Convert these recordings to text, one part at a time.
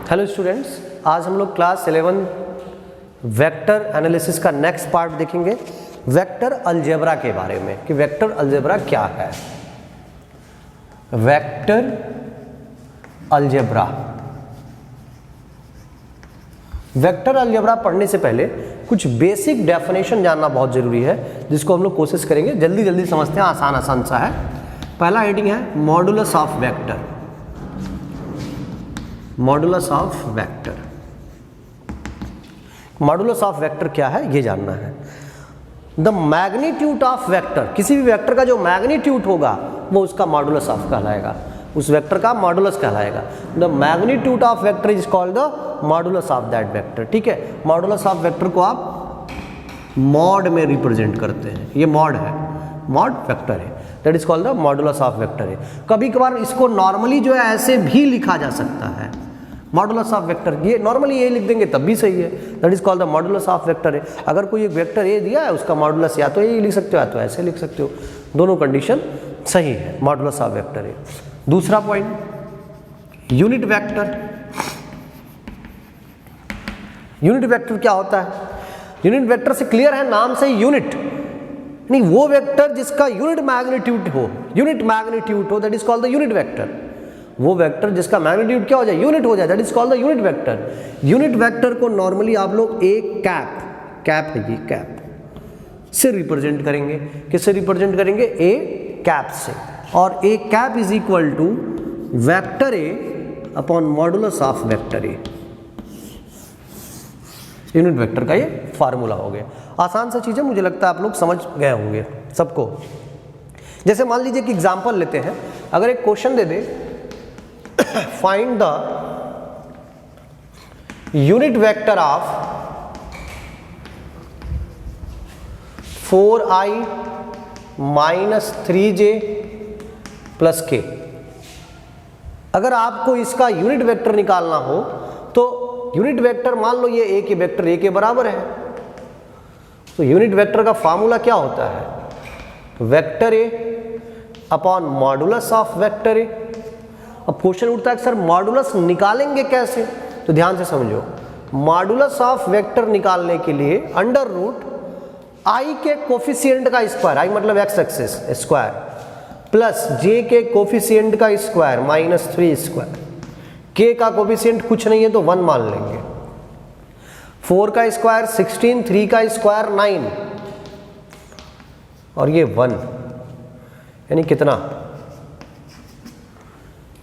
Hello students, आज हम लोग क्लास 11 वेक्टर एनालिसिस का नेक्स्ट पार्ट देखेंगे, वेक्टर अलजेब्रा के बारे में कि वेक्टर अलजेब्रा क्या है। वेक्टर अलजेब्रा, वेक्टर अलजेब्रा पढ़ने से पहले कुछ बेसिक डेफिनेशन जानना बहुत जरूरी है, जिसको हम लोग कोशिश करेंगे जल्दी जल्दी समझते हैं। आसान आसान सा है। पहला हेडिंग है modulus of vector. Modulus of vector, modulus of vector क्या है ये जानना है। द मैग्नीट्यूड ऑफ वेक्टर, किसी भी वेक्टर का जो मैग्नीट्यूड होगा वो उसका मॉडुलस ऑफ कहलाएगा, उस वेक्टर का मॉडुलस कहलाएगा। The magnitude of vector is called the modulus of that vector. ठीक है, मॉडुलस ऑफ वेक्टर को आप मॉड में रिप्रेजेंट करते हैं। ये मॉड है, मॉड वेक्टर है, that is called the modulus of vector है। कभी कभार इसको नॉर्मली जो है ऐसे भी लिखा जा सकता है, मॉडुलस ऑफ वेक्टर। ये नॉर्मली ये लिख देंगे तब भी सही है, that is called the modulus of vector है। अगर कोई एक वेक्टर ए दिया है, उसका मॉडुलस या तो ये लिख सकते हो या तो ऐसे लिख सकते हो, दोनों कंडीशन सही है, मॉडुलस ऑफ वेक्टर है। दूसरा point, unit vector. Unit vector क्या होता है? यूनिट वेक्टर से क्लियर है, नाम से ही यूनिट, नहीं वो वेक्टर जिसका यूनिट मैग्नीट्यूड हो, यूनिट मैग्नीट्यूड हो, that is called the unit vector. वो वेक्टर जिसका मैग्नीट्यूड क्या हो जाए, यूनिट हो जाए, that is called the unit vector. Unit vector को नॉर्मली आप लोग एक कैप, कैप है ये, कैप से रिप्रेजेंट करेंगे। किससे रिप्रेजेंट करेंगे? ए कैप से। और A cap is equal to vector A upon modulus of vector A. Unit vector का ये फार्मूला हो गया। आसान सा चीज है, मुझे लगता है आप लोग समझ गए होंगे सबको। जैसे मान लीजिए कि एग्जांपल लेते हैं, अगर एक question they they, find the unit vector of 4i minus 3j plus k। अगर आपको इसका यूनिट वेक्टर निकालना हो तो यूनिट वेक्टर मान लो ये a के वेक्टर a के बराबर है, तो यूनिट वेक्टर का फार्मूला क्या होता है? Vector a upon modulus of vector a। अब क्वेश्चन उठता है कि सर मॉडुलस निकालेंगे कैसे? तो ध्यान से समझो, मॉडुलस ऑफ वेक्टर निकालने के लिए अंडर रूट i के कोफिशिएंट का स्क्वायर, i मतलब x axis square, plus j के कोफिशिएंट का स्क्वायर माइनस 3 स्क्वायर, k का कोफिशिएंट कुछ नहीं है तो 1 मान लेंगे, 4 का स्क्वायर 16, 3 का स्क्वायर 9 और ये 1, यानी कितना?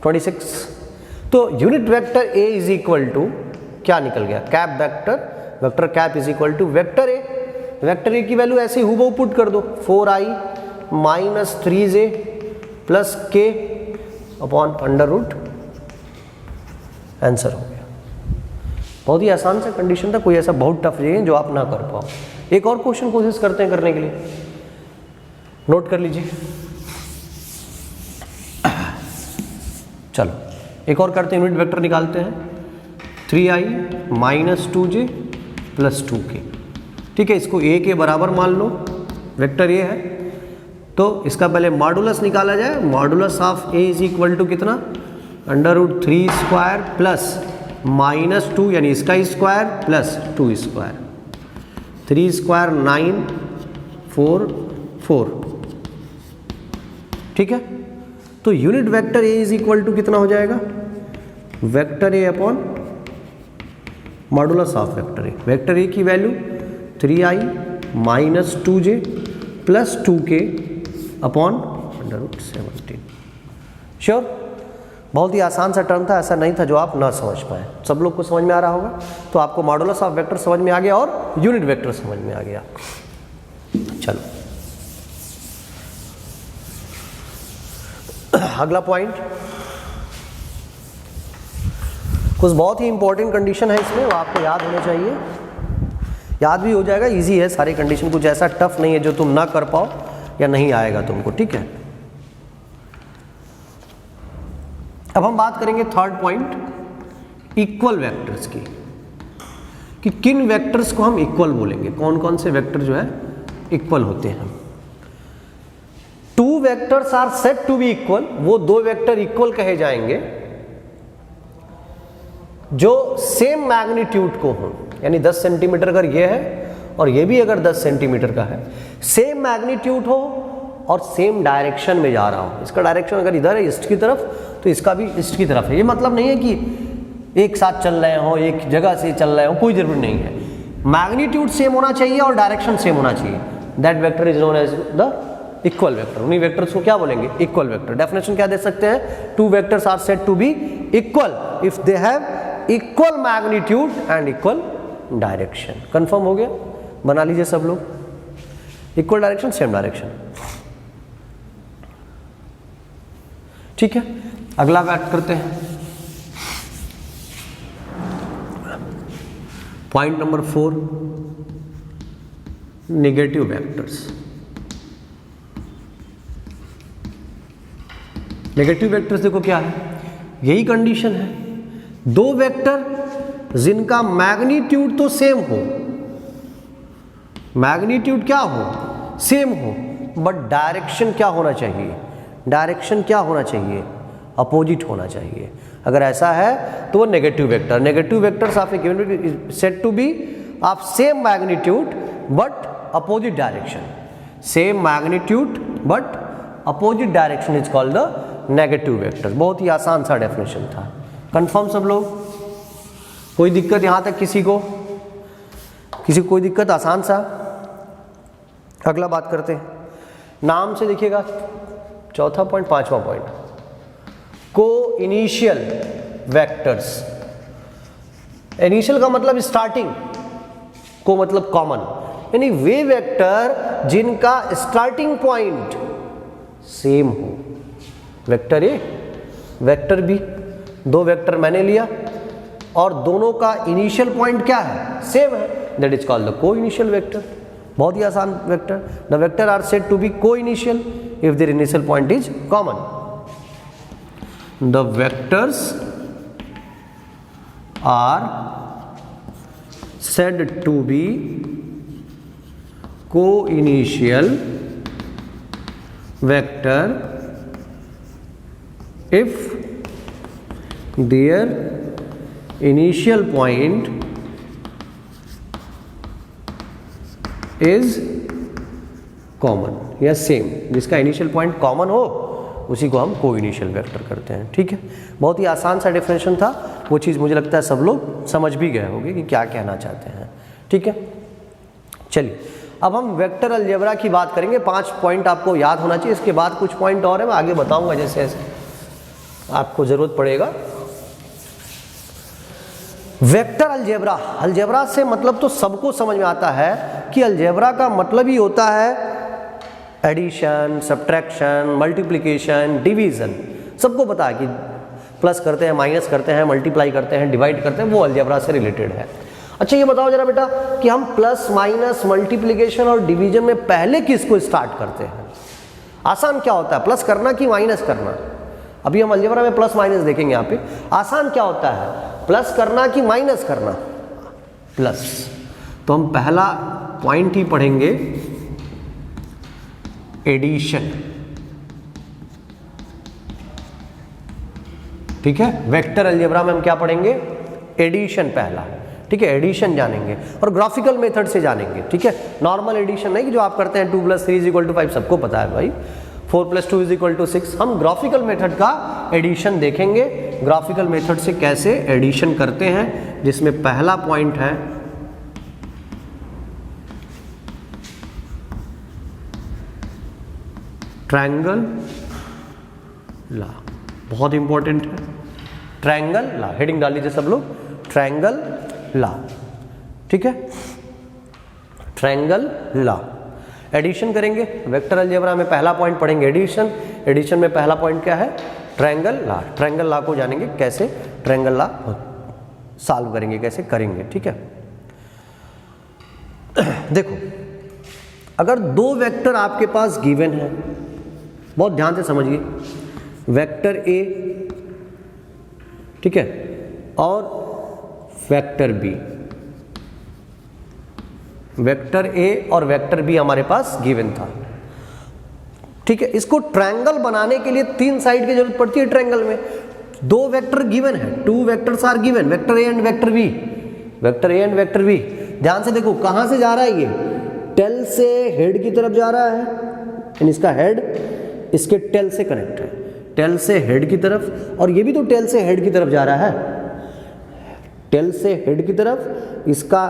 26। तो unit vector a is equal to क्या निकल गया? Cap vector, vector cap is equal to vector a। Vector a की वैल्यू ऐसे ही हूबहू पुट कर दो, 4i minus 3j plus k upon under root, answer हो गया। बहुत ही आसान सा कंडीशन था, कोई ऐसा बहुत टफ नहीं है जो आप ना कर पाओ। एक और क्वेश्चन कोशिश करते हैं करने के लिए, नोट कर लीजिए। चलो एक और करते हैं, यूनिट वेक्टर निकालते हैं, 3i minus 2j plus 2k। ठीक है, इसको a के बराबर मान लो, वेक्टर a है तो इसका पहले मॉडुलस निकाला जाए। Modulus of a is equal to कितना? Under root 3 square plus minus 2, यानी इसका स्क्वायर प्लस 2 स्क्वायर, 3 स्क्वायर 9, 4 4। ठीक है, तो unit vector a is equal to कितना हो जाएगा? Vector a upon modulus of vector a। Vector a की value 3i minus 2j plus 2k upon under root 17। Sure? बहुत ही आसान सा टर्म था, ऐसा नहीं था जो आप ना समझ पाए। सब लोग को समझ में आ रहा होगा। तो आपको मॉडुलस ऑफ वेक्टर समझ में आ गया और यूनिट वेक्टर समझ में आ गया। चलो अगला पॉइंट, कुछ बहुत ही इंपॉर्टेंट कंडीशन है इसमें, वो आपको याद होने चाहिए। याद भी हो जाएगा, इजी है सारी कंडीशन, कुछ ऐसा टफ नहीं है जो तुम ना कर पाओ या नहीं आएगा तुमको। ठीक है, अब हम बात करेंगे थर्ड पॉइंट, इक्वल वेक्टर्स की, कि किन वेक्टर्स को हम इक्वल बोलेंगे, कौन कौन से वेक्टर जो है इक्वल होते हैं। Two vectors are said to be equal, वो दो वेक्टर इक्वल कहे जाएंगे जो सेम मैग्नीट्यूड को हो, यानी 10 सेंटीमीटर अगर ये है और ये भी अगर 10 सेंटीमीटर का है, सेम मैग्नीट्यूड हो और सेम डायरेक्शन में जा रहा हो। इसका डायरेक्शन अगर इधर है ईस्ट की तरफ, तो इसका भी ईस्ट की तरफ है। ये मतलब नहीं है कि एक साथ चल रहे हो, एक जगह से चल रहे हो, कोई जरूरी नहीं है। मैग्नीट्यूड सेम होना चाहिए और डायरेक्शन सेम होना चाहिए। That vector is known as the equal vector. उन्हीं वेक्टर्स को क्या बोलेंगे? Equal vector. डेफिनेशन क्या दे सकते हैं? Two vectors are said to be equal if they have equal magnitude and equal direction. Confirm हो गया? बना लीजिए सब लोग, इक्वल डायरेक्शन, सेम डायरेक्शन। ठीक है, अगला बात करते हैं point number 4, negative vectors. Negative vectors देखो क्या है, यही कंडीशन है, दो वेक्टर जिनका मैग्नीट्यूड तो सेम हो, मैग्नीट्यूड क्या हो? सेम हो, बट डायरेक्शन क्या होना चाहिए? डायरेक्शन क्या होना चाहिए? अपोजिट होना चाहिए। अगर ऐसा है तो वो negative vector. Negative vectors of a given said to be of same magnitude but opposite direction. Same magnitude but opposite direction is called the negative vector. बहुत ही आसान सा डेफिनेशन था। कंफर्म सब लोग? कोई दिक्कत यहां तक किसी को? किसी को कोई दिक्कत? आसान सा। अगला बात करते हैं, नाम से देखिएगा, चौथा पॉइंट, पांचवा पॉइंट, को इनिशियल वेक्टर्स। इनिशियल का मतलब स्टार्टिंग, को मतलब कॉमन, यानी वे वेक्टर जिनका स्टार्टिंग पॉइंट सेम हो। वेक्टर ए, वेक्टर बी, दो वेक्टर मैंने लिया और दोनों का इनिशियल पॉइंट क्या है? सेम है, that is called the coinitial vector. बहुत ही आसान vector. The vector are said to be coinitial if their initial point is common. The vectors are said to be co-initial vector if their initial point is common या same. जिसका initial point common हो उसी को हम को initial vector करते हैं। ठीक है, बहुत ही आसान सा डेफिनेशन था। वो चीज़ मुझे लगता है सब लोग समझ भी गए होंगे कि क्या कहना चाहते हैं। ठीक है, चलिए अब हम वेक्टर अलजेब्रा की बात करेंगे। 5 पॉइंट आपको याद होना चाहिए। इसके बाद कुछ पॉइंट और है, मैं आगे बताऊंगा जैसे जैसे आपको जरूरत पड़ेगा। वेक्टर अलजेब्रा, अलजेब्रा से मतलब तो सबको समझ में आता है कि अलजेब्रा का मतलब ही होता है एडिशन, सब्ट्रैक्शन, मल्टीप्लिकेशन, डिवीजन। सबको पता है कि प्लस करते हैं, माइनस करते हैं, मल्टीप्लाई करते हैं, डिवाइड करते हैं, वो अलजेब्रा से रिलेटेड है। अच्छा ये बताओ जरा बेटा कि हम प्लस, माइनस, मल्टीप्लिकेशन और डिवीजन में पहले किसको स्टार्ट करते हैं? आसान क्या होता है, प्लस करना कि माइनस करना? अभी हम अलजेब्रा में प्लस माइनस देखेंगे। यहाँ पे आसान क्या होता है, प्लस करना कि माइनस करना? प्लस। तो हम पहला पॉइंट ही पढ़ेंगे एडिशन। ठीक है, वेक्टर अलजेब्रा में हम क्या पढ़ेंगे? एडिशन पहला। ठीक है, एडिशन जानेंगे और ग्राफिकल मेथड से जानेंगे। ठीक है, नॉर्मल एडिशन नहीं कि जो आप करते हैं 2 + 3 = 5, सबको पता है भाई। 4 + 2 = 6। हम ग्राफिकल मेथड का एडिशन देखेंगे, ग्राफिकल मेथड से कैसे एडिशन करते हैं, जिसमें पहला पॉइंट है ट्रायंगल ला। बहुत इंपॉर्टेंट है ट्रायंगल ला। हेडिंग डाल लीजिए सब लोग, ट्रायंगल ला। ठीक है, ट्रायंगल ला। एडिशन करेंगे वेक्टर अलजेब्रा में, पहला पॉइंट पढ़ेंगे एडिशन। एडिशन में पहला पॉइंट क्या है? ट्रायंगल ला। ट्रायंगल ला को जानेंगे कैसे ट्रायंगल ला सॉल्व करेंगे, कैसे करेंगे। ठीक है, देखो अगर दो वेक्टर आपके पास गिवन है, बहुत ध्यान से समझिए, वेक्टर ए, ठीक है, और वेक्टर बी। वेक्टर ए और वेक्टर बी हमारे पास गिवन था। ठीक है, इसको ट्रायंगल बनाने के लिए 3 साइड की जरूरत पड़ती है ट्रायंगल में। दो वेक्टर गिवन है, two vectors are given, vector A and vector B, vector A and vector B. ध्यान से देखो कहां से जा रहा है, ये टेल से हेड की तरफ जा रहा है, यानी इसका हेड इसके टेल से कनेक्ट है, टेल से हेड की तरफ, और ये भी तो टेल से हेड की तरफ जा रहा है, टेल से हेड की तरफ, इसका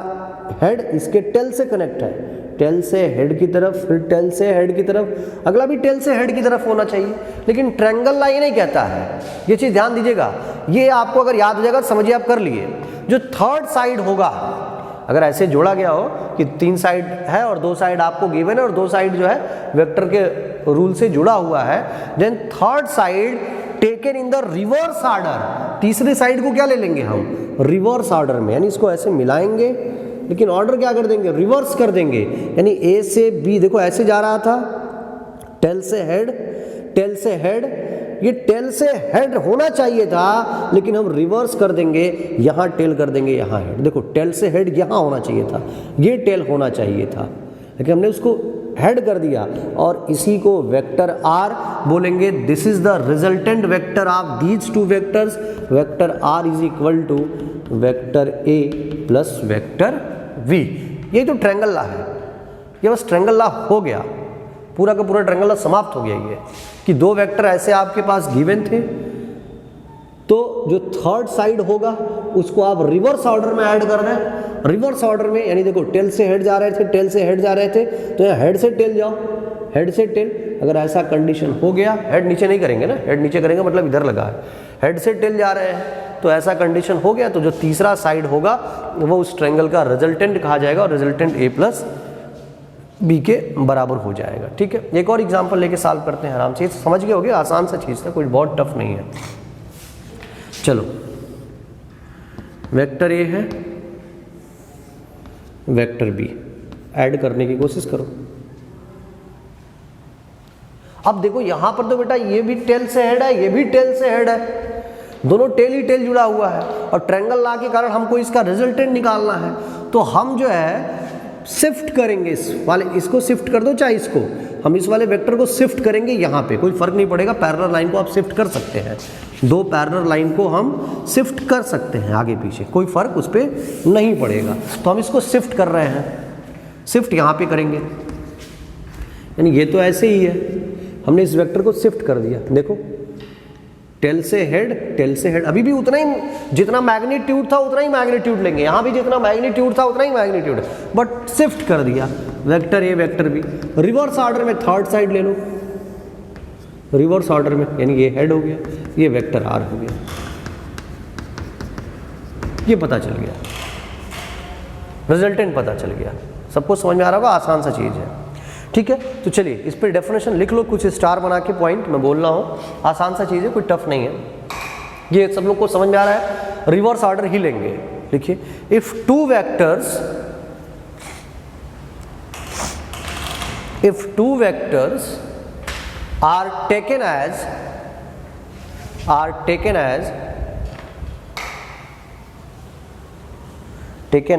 हेड इसके टेल से कनेक्ट है, टेल से हेड की तरफ, फिर टेल से हेड की तरफ, अगला भी टेल से हेड की तरफ होना चाहिए, लेकिन ट्रायंगल लाइन नहीं कहता है। ये चीज ध्यान दीजिएगा, ये आपको अगर याद हो जाएगा तो समझिए आप कर लिए। जो थर्ड साइड होगा, अगर ऐसे जोड़ा गया हो कि 3 साइड है और 2 साइड आपको गिवन है और 2 साइड जो है वेक्टर के रूल से जुड़ा हुआ है, then third side taken in the reverse order, तीसरी साइड को क्या ले लेंगे हम, रिवर्स ऑर्डर में, यानी इसको ऐसे मिलाएंगे, लेकिन ऑर्डर क्या कर देंगे, रिवर्स कर देंगे, यानी ए से बी, देखो ऐसे जा रहा था, टेल से हेड, टेल से हेड, ये टेल से हेड होना चाहिए था, लेकिन हम रिवर्स कर देंगे, यहां टेल कर देंगे, यहां हेड। देखो टेल से हेड यहां होना चाहिए था, ये टेल होना चाहिए था, लेकिन हमने उसको हेड कर दिया, और इसी को वेक्टर आर बोलेंगे। This is the resultant vector of these two vectors, vector R is equal to vector A plus vector V. ये तो ट्रायंगल लॉ है, ये बस ट्रायंगल लॉ हो गया, पूरा का पूरा ट्रायंगल लॉ समाप्त हो गया। ये कि दो वेक्टर ऐसे आपके पास गिवन थे, तो जो थर्ड साइड होगा उसको आप रिवर्स ऑर्डर में ऐड कर दें, रिवर्स ऑर्डर में, यानी देखो टेल से हेड जा रहे थे, टेल से हेड जा रहे थे, तो यहाँ हेड से टेल जाओ, हेड से टेल, अगर ऐसा कंडीशन हो गया, हेड नीचे नहीं करेंगे ना, हेड नीचे करेंगे मतलब इधर लगा है, हेड से टेल जा रहे हैं, तो ऐसा कंडीशन हो गया, तो जो तीसरा साइड होगा वो उस ट्रायंगल का रिजल्टेंट कहा जाएगा, और रिजल्टेंट ए प्लस बी के बराबर हो जाएगा। ठीक है, एक और एग्जांपल लेके सॉल्व करते हैं आराम से, समझ गए होगे, आसान सा चीज़ था, कोई बहुत टफ नहीं है। चलो, वेक्टर ए है, वेक्टर बी, ऐड करने की कोशिश करो। अब देखो यहां पर तो बेटा ये भी टेल से हेड है, ये भी टेल से हेड है, दोनों टेल ही टेल जुड़ा हुआ है, और ट्रायंगल लॉ के कारण हमको इसका रिजल्टेंट निकालना है, तो हम जो है शिफ्ट करेंगे, इस वाले इसको शिफ्ट कर दो, चाहे इसको, हम इस वाले वेक्टर को शिफ्ट करेंगे यहाँ पे, कोई फर्क नहीं पड़ेगा, पैरेलल लाइन को आप शिफ्ट कर सकते हैं, दो पैरेलल लाइन को हम शिफ्ट कर सकते हैं आगे पीछे, कोई फर्क उस पर नहीं पड़ेगा। तो हम इसको शिफ्ट कर रहे हैं, शिफ्ट यहाँ पे करेंगे, यानी ये तो ऐसे ही है, हमने इस वेक्टर को शिफ्ट कर दिया, देखो टेल से हेड, टेल से हेड, अभी भी उतना ही, जितना मैग्नीट्यूड था उतना ही मैग्नीट्यूड लेंगे, यहाँ भी जितना मैग्नीट्यूड था उतना ही मैग्नीट्यूड, बट शिफ्ट कर दिया, vector A vector B, reverse order में थर्ड साइड ले लो, रिवर्स ऑर्डर में, यानी ये हेड हो गया, ये वेक्टर आर हो गया, ये पता चल गया, रिजल्टेंट पता चल गया, सबको समझ में आ रहा होगा, आसान सा चीज़ है। ठीक है, तो चलिए इस पर डेफिनेशन लिख लो, कुछ स्टार बना के, पॉइंट मैं बोल रहा हूँ, आसान सा चीज़ है, कोई टफ नहीं है, ये सब लोग को समझ में आ रहा है, रिवर्स ऑर्डर ही लेंगे। देखिए, if two vectors are taken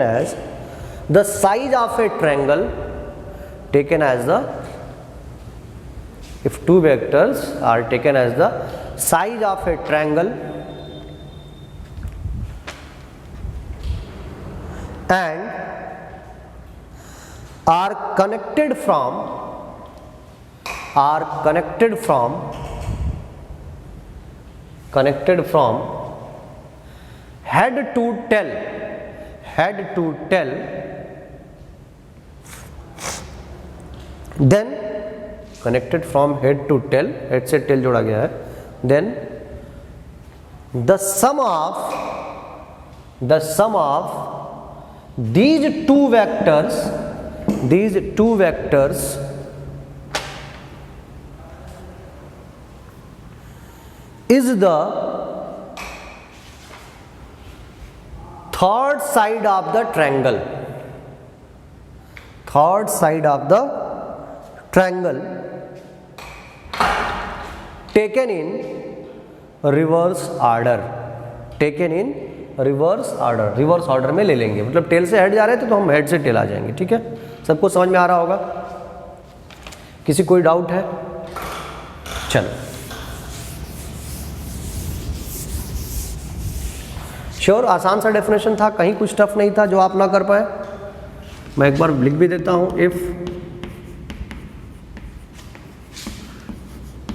as the size of a triangle, taken as the, if two vectors are taken as the size of a triangle and are connected from head to tail, then connected from head to tail, head से tail जोड़ा गया है, then the sum of these two vectors is the third side of the triangle, taken in reverse order, reverse order में ले लेंगे, मतलब tell से head जा रहे थे तो हम हेड से टेल आ जाएंगे। ठीक है, सबको समझ में आ रहा होगा, किसी कोई डाउट है? चलो, श्योर आसान सा डेफिनेशन था, कहीं कुछ टफ नहीं था जो आप ना कर पाए। मैं एक बार लिख भी देता हूं, if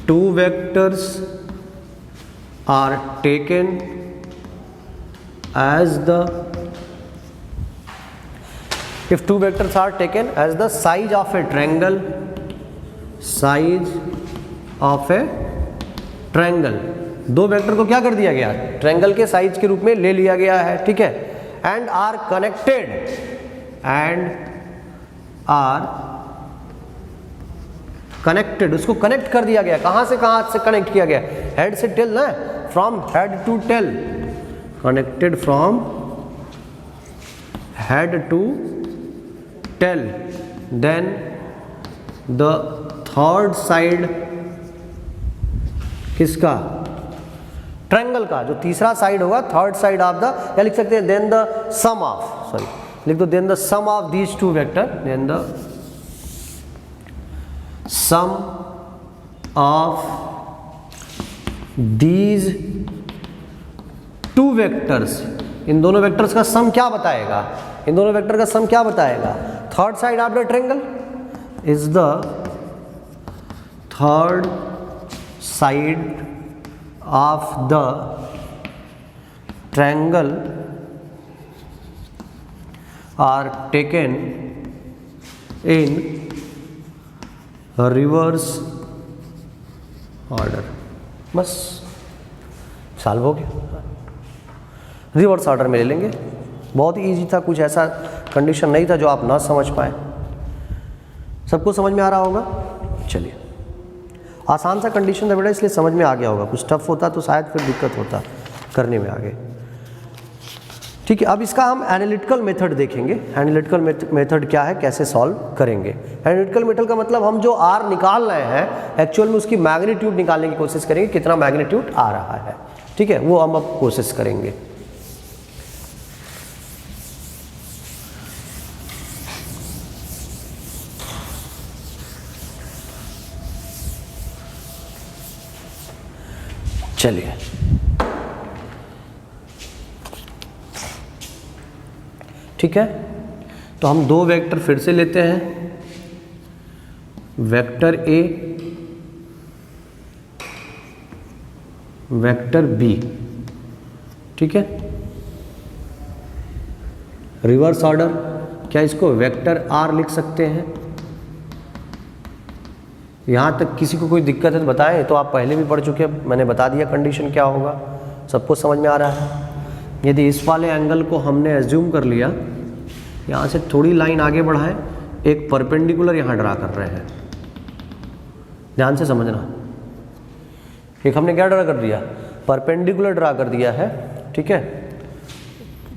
two vectors are taken as the if two vectors are taken as the size of a triangle, size of a triangle, दो वेक्टर को क्या कर दिया गया, ट्रायंगल के साइज के रूप में ले लिया गया है, ठीक है। एंड आर कनेक्टेड, उसको कनेक्ट कर दिया गया, कहां से कहां से कनेक्ट किया गया, हेड से टेल ना, from head to tail, connected from head to tail, then the third side किसका, ट्रायंगल का जो तीसरा साइड होगा, थर्ड साइड ऑफ द, या लिख सकते हैं then the sum of, sorry लिख दो, then the sum of these two vector, then the sum of these two vectors, इन दोनों वेक्टर्स का सम क्या बताएगा, इन दोनों वेक्टर का सम क्या बताएगा, third side of the triangle is the third side of the triangle are taken in reverse order. बस सॉल्व हो गया, रिवर्स ऑर्डर में ले लेंगे। बहुत ही ईजी था, कुछ ऐसा कंडीशन नहीं था जो आप ना समझ पाए। सबको समझ में आ रहा होगा? चलिए, आसान सा कंडीशन था बेटा, इसलिए समझ में आ गया होगा। कुछ टफ होता तो शायद फिर दिक्कत होता करने में आगे। ठीक है, अब इसका हम एनालिटिकल मेथड देखेंगे। एनालिटिकल मेथड क्या है, कैसे सॉल्व करेंगे। एनालिटिकल मेथड का मतलब हम जो आर निकाल रहे हैं एक्चुअल में उसकी मैग्नीट्यूड निकालने की कोशिश करेंगे, कितना मैग्नीट्यूड आ रहा है। ठीक है, वो हम अब कोशिश करेंगे। चलिए, ठीक है, तो हम दो वेक्टर फिर से लेते हैं, वेक्टर ए, वेक्टर बी। ठीक है, रिवर्स ऑर्डर, क्या इसको वेक्टर आर लिख सकते हैं? यहाँ तक किसी को कोई दिक्कत है तो बताएं, तो आप पहले भी पढ़ चुके हैं, मैंने बता दिया कंडीशन क्या होगा, सबको समझ में आ रहा है। यदि इस वाले एंगल को हमने एज्यूम कर लिया, यहाँ से थोड़ी लाइन आगे बढ़ाएं, एक परपेंडिकुलर यहाँ ड्रा कर रहे हैं, ध्यान से समझना। एक हमने क्या ड्रा कर दिया, परपेंडिकुलर ड्रा कर दिया है। ठीक है,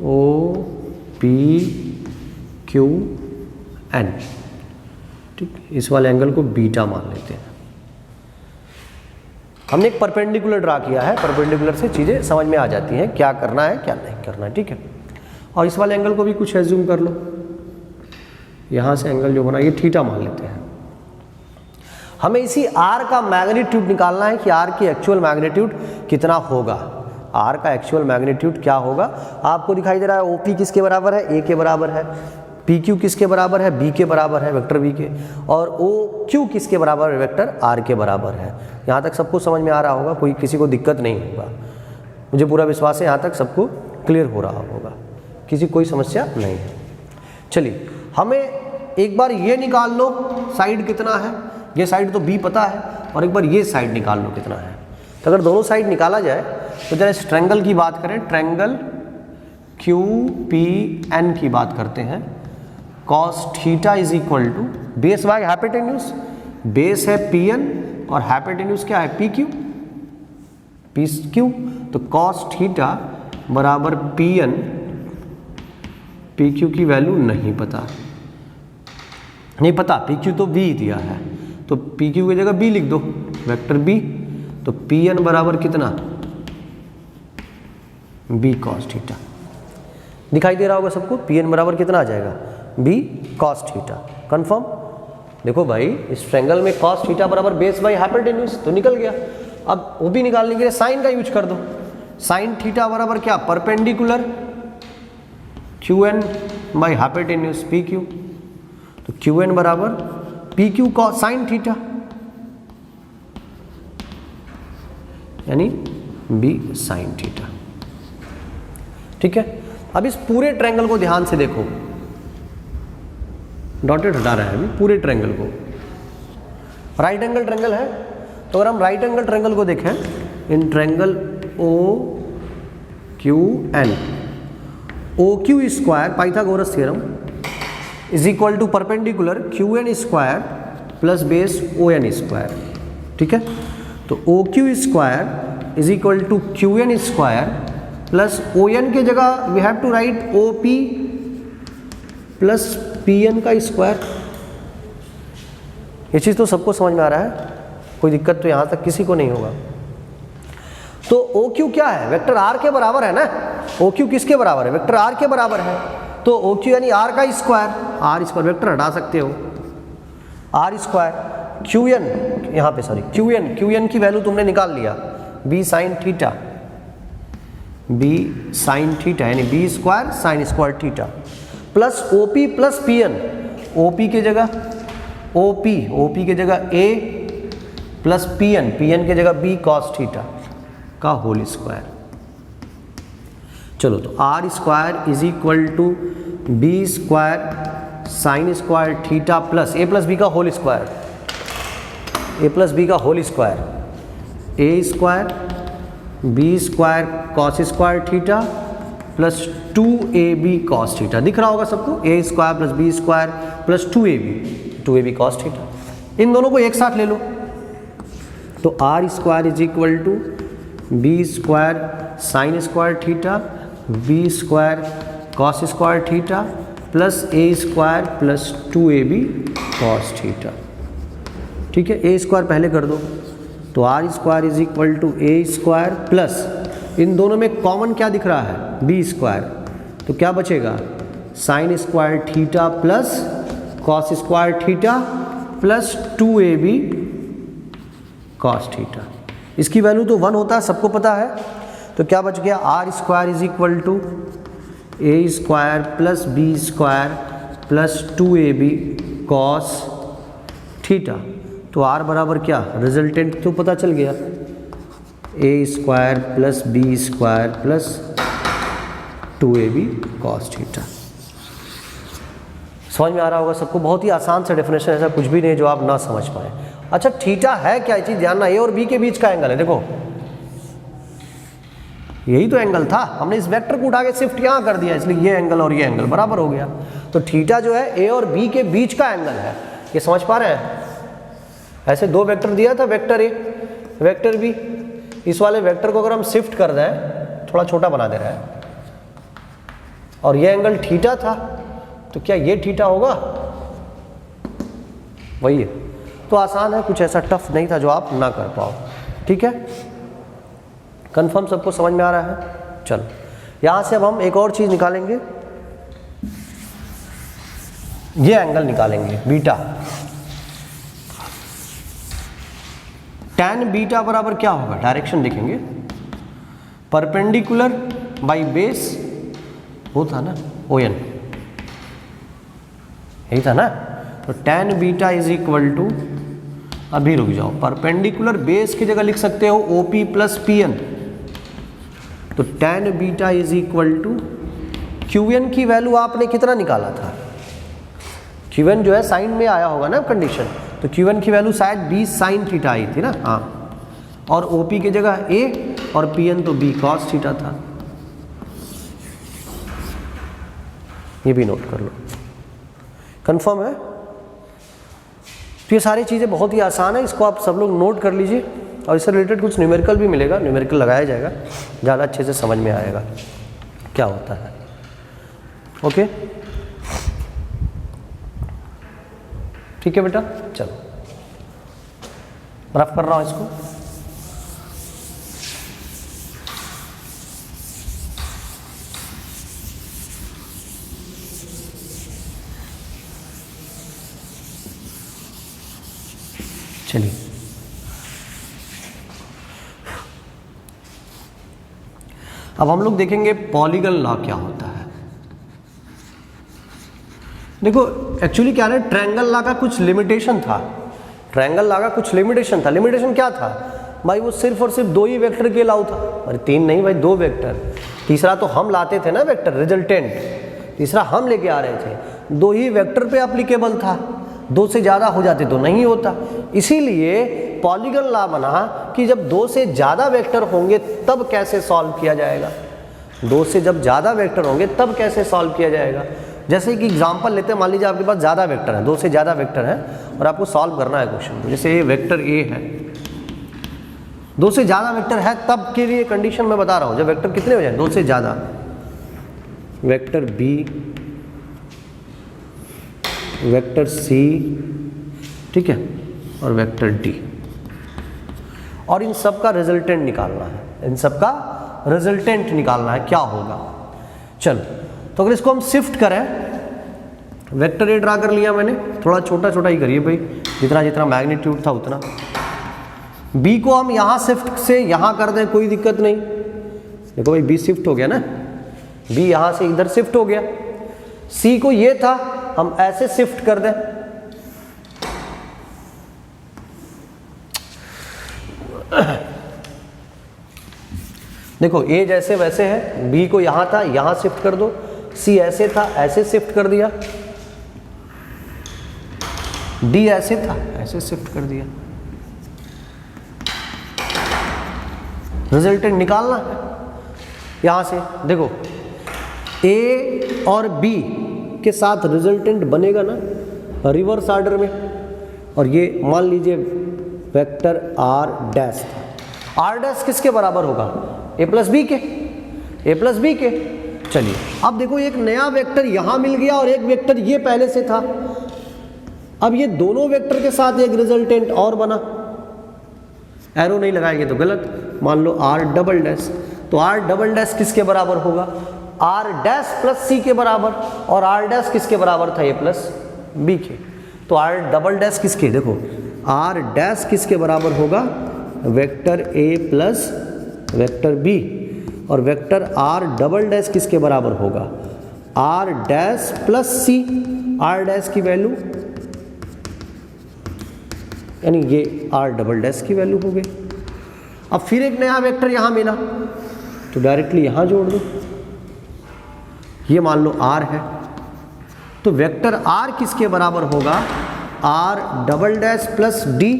ओ पी क्यू एन। ठीक, इस वाले एंगल को बीटा मान लेते हैं। हमने एक परपेंडिकुलर ड्रा किया है, परपेंडिकुलर से चीज़ें समझ में आ जाती हैं, क्या करना है क्या नहीं करना है। ठीक है, और इस वाले एंगल को भी कुछ एज्यूम कर लो, यहाँ से एंगल जो बना ये थीटा मान लेते हैं। हमें इसी आर का मैग्नीट्यूड निकालना है कि आर की एक्चुअल मैग्नीट्यूड कितना होगा। आर का एक्चुअल मैग्नीट्यूड क्या होगा, आपको दिखाई दे रहा है। ओपी किसके बराबर है, ए के बराबर है। पी क्यू किसके बराबर है, बी के बराबर है, वेक्टर बी के। और ओ क्यू किसके बराबर है, वेक्टर आर के बराबर है। यहाँ तक सबको समझ में आ रहा होगा, कोई किसी को दिक्कत नहीं होगा, मुझे पूरा विश्वास है यहाँ तक सबको क्लियर हो रहा होगा, किसी कोई समस्या नहीं है। चलिए, हमें एक बार ये निकाल लो साइड कितना है, ये साइड तो बी पता है, और एक बार ये साइड निकाल लो कितना है। तो अगर दोनों साइड निकाला जाए तो जरा इस ट्रायंगल की बात करें, ट्रायंगल क्यू पी एन की बात करते हैं। cos theta is equal to base by hypotenuse, base है पी एन और हाइपोटेन्यूज क्या है, पी क्यू, पी क्यू। तो cos थीटा बराबर पी एन, पी क्यू की वैल्यू नहीं पता, नहीं पता, पी क्यू तो बी दिया है, तो पी क्यू की जगह बी लिख दो, वेक्टर बी। तो पी एन बराबर कितना, बी cos थीटा। दिखाई दे रहा होगा सबको, पी एन बराबर कितना आ जाएगा, बी cos थीटा। कंफर्म? देखो भाई, इस ट्रायंगल में cos थीटा बराबर बेस बाई हाइपोटेन्यूज तो निकल गया। अब वो भी निकालने के लिए साइन का यूज कर दो, साइन थीटा बराबर क्या, perpendicular Q N by hypotenuse P Q. तो क्यू एन बराबर P Q cos sine theta, यानी बी साइन थीटा। ठीक है, अब इस पूरे ट्रायंगल को ध्यान से देखो, डॉटेड हटा रहा है अभी पूरे ट्रायंगल को। राइट एंगल ट्रायंगल है, तो अगर हम राइट एंगल ट्रायंगल को देखें, in triangle O Q N, O Q square Pythagoras theorem is equal to perpendicular Q N square plus base O N square. ठीक है, तो O Q square is equal to Q N square plus O N के जगह we have to write O P plus P N का square. ये चीज़ तो सबको समझ में आ रहा है, कोई दिक्कत तो यहाँ तक किसी को नहीं होगा। तो ओ क्यू क्या है, वेक्टर आर के बराबर है ना। ओ क्यू किसके बराबर है, वेक्टर आर के बराबर है। तो ओ क्यू यानी आर का स्क्वायर, आर स्क्वायर वेक्टर हटा सकते हो, आर स्क्वायर क्यू एन, यहाँ पे सॉरी क्यू एन की वैल्यू तुमने निकाल लिया, B sine theta, B sine theta यानी B square sine square theta plus O P plus P N, O P के जगह ओ पी के जगह ए प्लस पी एन के जगह बी कॉस थीटा का होल स्क्वायर। चलो, तो R square is equal to B square sine square theta plus B का whole square, A plus B का whole square, A square B square cos square theta plus 2ab cos theta. दिख रहा होगा सबको, A square plus B square plus 2ab cos theta. इन दोनों को एक साथ ले लो, तो R square is equal to B square sine square theta B square cos square theta plus A square plus 2ab cos theta. ठीक है, ए स्क्वायर पहले कर दो, तो R square is equal to A square plus इन दोनों में common क्या दिख रहा है, बी स्क्वायर, तो क्या बचेगा sign square theta plus cos square theta plus 2ab cos theta. इसकी वैल्यू तो 1 होता है, सबको पता है। तो क्या बच गया, R square is equal to A square plus B square plus 2ab cos theta. तो आर बराबर क्या, रिजल्टेंट तो पता चल गया, A square plus B square plus 2ab cos theta. समझ में आ रहा होगा सबको, बहुत ही आसान सा डेफिनेशन, ऐसा कुछ भी नहीं जो आप ना समझ पाए। अच्छा, थीटा है क्या, ये चीज़ ध्यान ना, ए और बी के बीच का एंगल है। देखो यही तो एंगल था, हमने इस वेक्टर को उठा के शिफ्ट यहाँ कर दिया, इसलिए ये एंगल और ये एंगल बराबर हो गया। तो थीटा जो है ए और बी के बीच का एंगल है, ये समझ पा रहे हैं। ऐसे दो वेक्टर दिया था, वेक्टर ए वेक्टर बी, इस वाले वेक्टर को अगर हम शिफ्ट कर दें, थोड़ा छोटा बना दे रहा है, और ये एंगल थीटा था, तो क्या ये थीटा होगा, वही है। तो आसान है, कुछ ऐसा टफ नहीं था जो आप ना कर पाओ। ठीक है, कंफर्म सबको समझ में आ रहा है। चलो, यहां से अब हम एक और चीज निकालेंगे, ये एंगल निकालेंगे बीटा। tan बीटा बराबर क्या होगा, डायरेक्शन देखेंगे, परपेंडिकुलर बाई बेस, वो था ना ओ एन, यही था ना। तो tan beta is equal to, अभी रुक जाओ, परपेंडिकुलर बेस की जगह लिख सकते हो OP प्लस PN। तो tan beta is equal to QN की वैल्यू आपने कितना निकाला था, QN जो है साइन में आया होगा ना कंडीशन, तो QN की वैल्यू शायद 20 साइन थीटा आई थी ना, हाँ, और OP की जगह A और PN तो B कॉस थीटा था। ये भी नोट कर लो, कंफर्म है। तो ये सारी चीज़ें बहुत ही आसान है, इसको आप सब लोग नोट कर लीजिए, और इससे रिलेटेड कुछ न्यूमेरिकल भी मिलेगा, न्यूमेरिकल लगाया जाएगा, ज़्यादा अच्छे से समझ में आएगा क्या होता है। ओके, ठीक है बेटा, चलो रफ कर रहा हूँ इसको। चलिए, अब हम लोग देखेंगे पॉलीगन लॉ क्या होता है। देखो एक्चुअली क्या है, ट्रायंगल लॉ का कुछ लिमिटेशन था। ट्रायंगल लॉ का कुछ लिमिटेशन था। लिमिटेशन क्या था भाई, वो सिर्फ और सिर्फ 2 ही वेक्टर के अलाउ था। अरे 3 नहीं भाई, 2 वेक्टर। तीसरा तो हम लाते थे ना वेक्टर, रिजल्टेंट तीसरा हम लेके आ रहे थे। 2 ही वेक्टर पे एप्लीकेबल था, 2 से ज़्यादा हो जाते तो नहीं होता। इसीलिए पॉलीगन लॉ बना कि जब 2 से ज़्यादा वेक्टर होंगे तब कैसे सॉल्व किया जाएगा। 2 से जब ज़्यादा वेक्टर होंगे तब कैसे सॉल्व किया जाएगा। जैसे कि एग्जांपल लेते हैं, मान लीजिए आपके पास ज़्यादा वेक्टर है, 2 से ज़्यादा वेक्टर है और आपको सॉल्व करना है क्वेश्चन। जैसे ये वेक्टर ए है, 2 से ज़्यादा वेक्टर है तब के लिए कंडीशन मैं बता रहा हूँ। जब वेक्टर कितने हो जाए 2 से ज़्यादा, वेक्टर बी, वेक्टर सी, ठीक है, और वेक्टर डी, और इन सब का रिजल्टेंट निकालना है। इन सब का रिजल्टेंट निकालना है क्या होगा। चलो तो अगर इसको हम शिफ्ट करें, वेक्टर ए ड्रा कर लिया मैंने, थोड़ा छोटा छोटा ही करिए भाई, जितना जितना मैग्नीट्यूड था उतना। बी को हम यहाँ शिफ्ट से यहाँ कर दें, कोई दिक्कत नहीं। देखो भाई बी शिफ्ट हो गया ना, बी यहाँ से इधर शिफ्ट हो गया। सी को ये था, हम ऐसे शिफ्ट कर दें। देखो ए जैसे वैसे है, बी को यहाँ था यहाँ शिफ्ट कर दो, सी ऐसे था ऐसे शिफ्ट कर दिया, डी ऐसे था ऐसे शिफ्ट कर दिया। रिजल्टेंट निकालना है यहां से। देखो ए और बी के साथ रिजल्टेंट बनेगा ना रिवर्स ऑर्डर में, और ये मान लीजिए वेक्टर आर डैश था। आर डैश किसके बराबर होगा, ए प्लस बी के, ए प्लस बी के। चलिए अब देखो एक नया वेक्टर यहां मिल गया और एक वेक्टर ये पहले से था। अब ये दोनों वेक्टर के साथ एक रिजल्टेंट और बना। एरो नहीं लगाएंगे तो गलत, मान लो आर डबल डैश, तो आर डबल डैश किसके बराबर होगा, आर डैश प्लस सी के बराबर, और आर डैश किसके बराबर था, ए प्लस बी के। तो आर डबल डैश किसके, देखो आर डैश किसके बराबर होगा, vector A plus vector B, और वेक्टर आर डबल डैश किसके बराबर होगा, R dash plus C. R dash की वैल्यू यानी ये आर डबल डैश की वैल्यू हो गई। अब फिर एक नया वेक्टर यहां मिला तो डायरेक्टली यहां जोड़ दो, ये मान लो आर है, तो वेक्टर आर किसके बराबर होगा, R double dash plus D.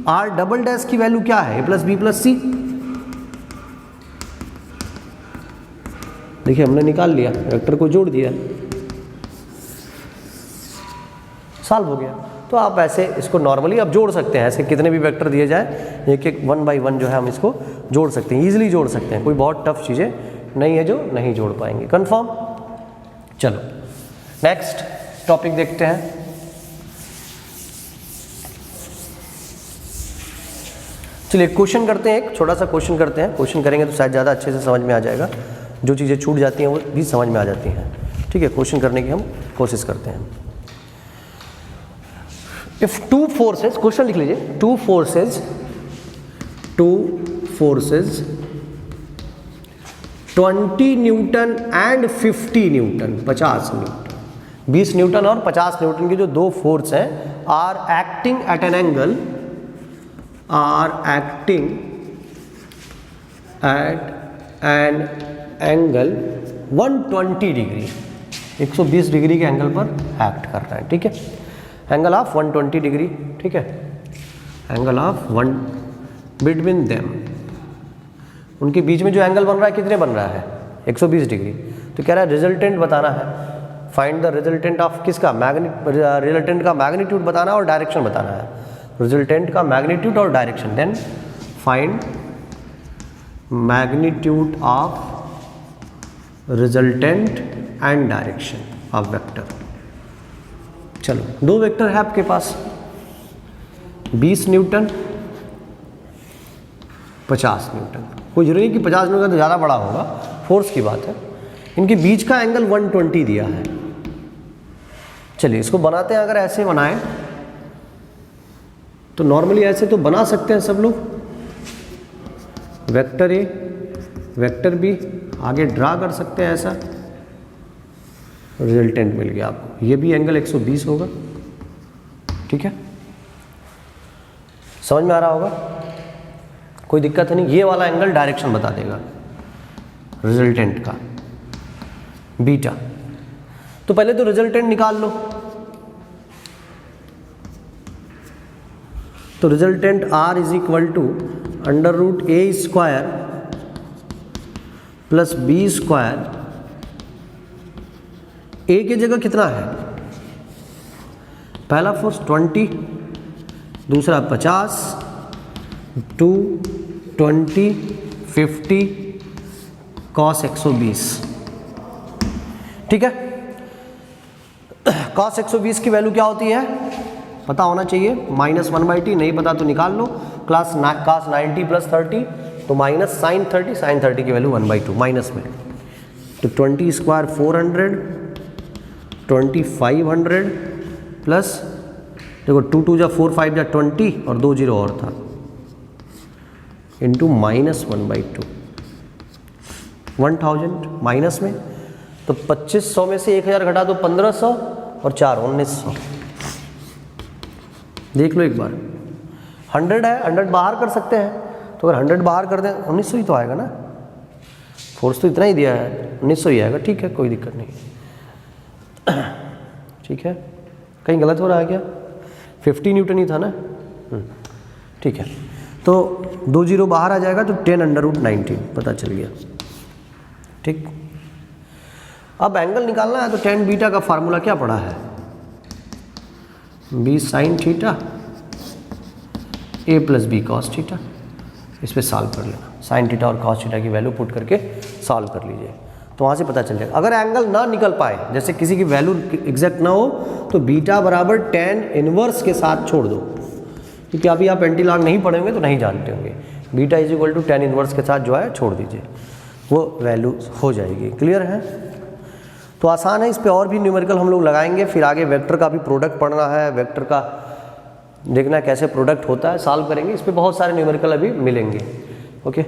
R double dash की वैल्यू क्या है, A plus B plus C. देखिए हमने निकाल लिया, वेक्टर को जोड़ दिया, सॉल्व हो गया। तो आप ऐसे इसको नॉर्मली आप जोड़ सकते हैं, ऐसे कितने भी वेक्टर दिए जाए एक एक 1 बाई 1 जो है हम इसको जोड़ सकते हैं, ईजिली जोड़ सकते हैं। कोई बहुत टफ चीज़ें नहीं है जो नहीं जोड़ पाएंगे, कंफर्म। चलो नेक्स्ट टॉपिक देखते हैं। चलिए क्वेश्चन करते हैं, एक छोटा सा क्वेश्चन करते हैं। क्वेश्चन करेंगे तो शायद ज़्यादा अच्छे से समझ में आ जाएगा, जो चीज़ें छूट जाती हैं वो भी समझ में आ जाती हैं। ठीक है, क्वेश्चन करने की हम कोशिश करते हैं। इफ टू फोर्सेज, क्वेश्चन लिख लीजिए, two forces 20 newton and 50 newton, 50 newton, 20 newton और 50 न्यूटन की जो दो फोर्स हैं, are acting at an angle, are acting at an angle 120 degree, 120 degree के एंगल पर एक्ट कर रहा है। ठीक है, एंगल ऑफ 120 डिग्री, ठीक है, एंगल ऑफ 1 बिटवीन देम, उनके बीच में जो एंगल बन रहा है कितने बन रहा है, 120 डिग्री। तो कह रहा है रिजल्टेंट बताना है, फाइंड द रिजल्टेंट ऑफ किसका, रिजल्टेंट का मैग्नीट्यूड बताना और डायरेक्शन बताना है, रिजल्टेंट का मैग्नीट्यूड और direction. Then find magnitude of resultant and direction of vector. चलो दो वेक्टर है आपके पास, 20 न्यूटन 50 न्यूटन, कोई जरूरी नहीं कि 50 न्यूटन तो ज़्यादा बड़ा होगा, फोर्स की बात है। इनके बीच का एंगल 120 दिया है। चलिए इसको बनाते हैं, अगर ऐसे बनाएं तो नॉर्मली ऐसे तो बना सकते हैं सब लोग, वेक्टर ए, वेक्टर बी आगे ड्रा कर सकते हैं ऐसा, रिजल्टेंट मिल गया आपको। ये भी एंगल 120 होगा, ठीक है, समझ में आ रहा होगा, कोई दिक्कत नहीं। ये वाला एंगल डायरेक्शन बता देगा रिजल्टेंट का बीटा। तो पहले तो रिजल्टेंट निकाल लो। तो resultant R is equal to under root A square plus B square. A की जगह कितना है, पहला फोर्स 20, दूसरा 50, 2, 20, 50 cos 120, ठीक है। cos 120 की वैल्यू क्या होती है पता होना चाहिए, -1/t, नहीं पता तो निकाल लो। cos 90 प्लस 30 तो माइनस sin 30, sin 30 की वैल्यू 1/2 माइनस में। तो 20 स्क्वायर 400, 2500 प्लस देखो 2 2 जा 4 5 जा 20 और 2 0 और था, इंटू -1/2, 1000 माइनस में। तो 2500 में से 1000 घटा दो 1500 और 4 1900। देख लो एक बार, 100 है, 100 बाहर कर सकते हैं, तो अगर 100 बाहर कर दें 1900 ही तो आएगा ना, फोर्स तो इतना ही दिया है 1900 ही आएगा, ठीक है, कोई दिक्कत नहीं, ठीक है। कहीं गलत हो रहा है क्या, 50 न्यूटन ही था ना, ठीक है। तो 2 0 बाहर आ जाएगा तो 10√19 पता चल गया, ठीक। अब एंगल निकालना है तो tan बीटा का फार्मूला क्या पड़ा है, b sin theta a plus B cos theta. इस पर सॉल्व कर लेना, sin थीटा और cos थीटा की वैल्यू पुट करके सॉल्व कर लीजिए, तो वहाँ से पता चल जाएगा। अगर एंगल ना निकल पाए, जैसे किसी की वैल्यू एग्जैक्ट ना हो, तो बीटा बराबर tan इनवर्स के साथ छोड़ दो, क्योंकि अभी आप एंटीलॉग नहीं पढ़ेंगे तो नहीं जानते होंगे। Beta is equal to tan inverse के साथ जो है छोड़ दीजिए, वो वैल्यू हो जाएगी। क्लियर है, तो आसान है। इस पे और भी न्यूमेरिकल हम लोग लगाएंगे, फिर आगे वेक्टर का भी प्रोडक्ट पढ़ना है, वेक्टर का देखना है कैसे प्रोडक्ट होता है, सॉल्व करेंगे। इस पे बहुत सारे न्यूमेरिकल अभी मिलेंगे। ओके।